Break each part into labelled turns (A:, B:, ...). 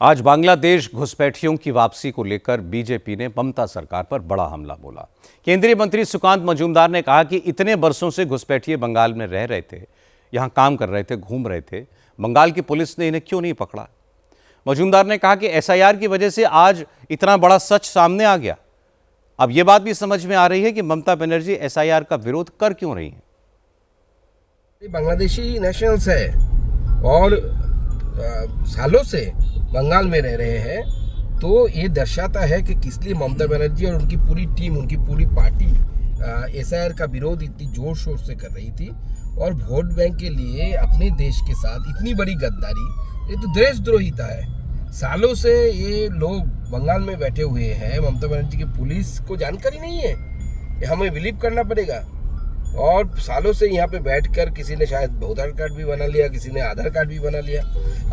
A: आज बांग्लादेश घुसपैठियों की वापसी को लेकर बीजेपी ने ममता सरकार पर बड़ा हमला बोला। केंद्रीय मंत्री सुकांत मजूमदार ने कहा कि इतने बरसों से घुसपैठिए बंगाल में रह रहे थे, यहां काम कर रहे थे, घूम रहे थे, बंगाल की पुलिस ने इन्हें क्यों नहीं पकड़ा। मजूमदार ने कहा कि एसआईआर की वजह से आज इतना बड़ा सच सामने आ गया। अब यह बात भी समझ में आ रही है कि ममता बनर्जी एसआईआर का विरोध कर क्यों रही हैं।
B: बांग्लादेशी नेशनल्स है और सालों से बंगाल में रह रहे हैं, तो ये दर्शाता है कि किस लिए ममता बनर्जी और उनकी पूरी टीम, उनकी पूरी पार्टी एसआईआर का विरोध इतनी जोर शोर से कर रही थी। और वोट बैंक के लिए अपने देश के साथ इतनी बड़ी गद्दारी, ये तो देशद्रोहिता है। सालों से ये लोग बंगाल में बैठे हुए हैं, ममता बनर्जी की पुलिस को जानकारी नहीं है, ये हमें बिलीव करना पड़ेगा। और सालों से यहाँ पे बैठकर किसी ने शायद वोटर कार्ड भी बना लिया, किसी ने आधार कार्ड भी बना लिया।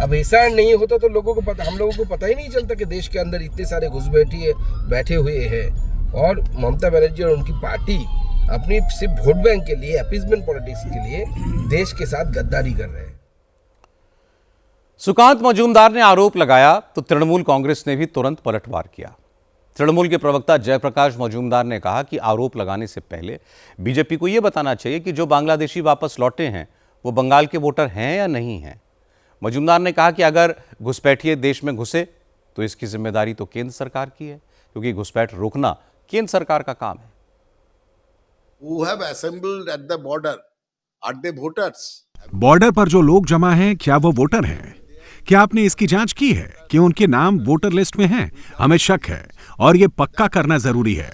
B: अब ऐसा नहीं होता तो हम लोगों को पता ही नहीं चलता कि देश के अंदर इतने सारे घुसपैठिए बैठे हुए हैं। और ममता बनर्जी और उनकी पार्टी अपनी सिर्फ वोट बैंक के लिए, अपीजमेंट पॉलिटिक्स के लिए देश के साथ गद्दारी कर रहे हैं।
A: सुकांत मजूमदार ने आरोप लगाया तो तृणमूल कांग्रेस ने भी तुरंत पलटवार किया। तृणमूल के प्रवक्ता जयप्रकाश मजूमदार ने कहा कि आरोप लगाने से पहले बीजेपी को यह बताना चाहिए कि जो बांग्लादेशी वापस लौटे हैं वो बंगाल के वोटर हैं या नहीं हैं। मजूमदार ने कहा कि अगर घुसपैठिए देश में घुसे तो इसकी जिम्मेदारी तो केंद्र सरकार की है, क्योंकि घुसपैठ रोकना केंद्र सरकार का काम है।
C: Who have assembled at the border? Are they voters?
D: Border पर जो लोग जमा हैं, क्या वो वोटर हैं? क्या आपने इसकी जांच की है कि उनके नाम वोटर लिस्ट में हैं? हमें शक है और ये पक्का करना जरूरी है।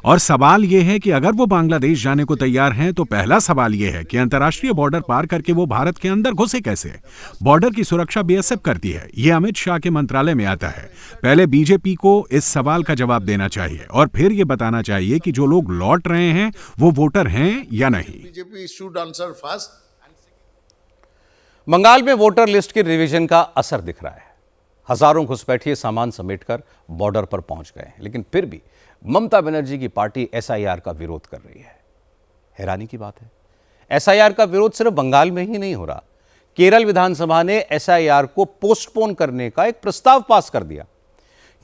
D: और सवाल ये है कि अगर वो बांग्लादेश जाने को तैयार हैं, तो पहला सवाल ये है कि अंतर्राष्ट्रीय बॉर्डर पार करके वो भारत के अंदर घुसे कैसे? बॉर्डर की सुरक्षा बीएसएफ करती है, ये अमित शाह के मंत्रालय में आता है। पहले बीजेपी को इस सवाल का जवाब देना चाहिए और फिर ये बताना चाहिए कि जो लोग लौट रहे हैं वो वोटर हैं या नहीं।
C: BJP should answer first.
A: Bengal में वोटर लिस्ट के रिवीजन का असर दिख रहा है। हजारों घुसपैठिए सामान समेटकर बॉर्डर पर पहुंच गए हैं, लेकिन फिर भी ममता बनर्जी की पार्टी एसआईआर का विरोध कर रही है। हैरानी की बात है, एसआईआर का विरोध सिर्फ बंगाल में ही नहीं हो रहा। केरल विधानसभा ने एसआईआर को पोस्टपोन करने का एक प्रस्ताव पास कर दिया।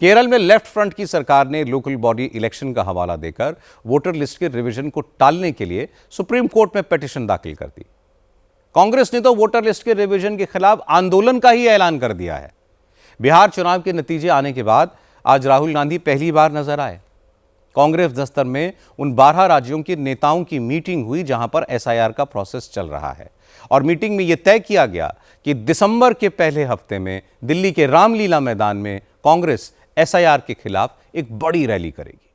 A: केरल में लेफ्ट फ्रंट की सरकार ने लोकल बॉडी इलेक्शन का हवाला देकर वोटर लिस्ट के रिवीजन को टालने के लिए सुप्रीम कोर्ट में पिटीशन दाखिल कर दी। कांग्रेस ने तो वोटर लिस्ट के रिवीजन के खिलाफ आंदोलन का ही ऐलान कर दिया है। बिहार चुनाव के नतीजे आने के बाद आज राहुल गांधी पहली बार नजर आए। कांग्रेस दफ्तर में उन 12 राज्यों के नेताओं की मीटिंग हुई जहां पर एसआईआर का प्रोसेस चल रहा है। और मीटिंग में यह तय किया गया कि दिसंबर के पहले हफ्ते में दिल्ली के रामलीला मैदान में कांग्रेस एसआईआर के खिलाफ एक बड़ी रैली करेगी।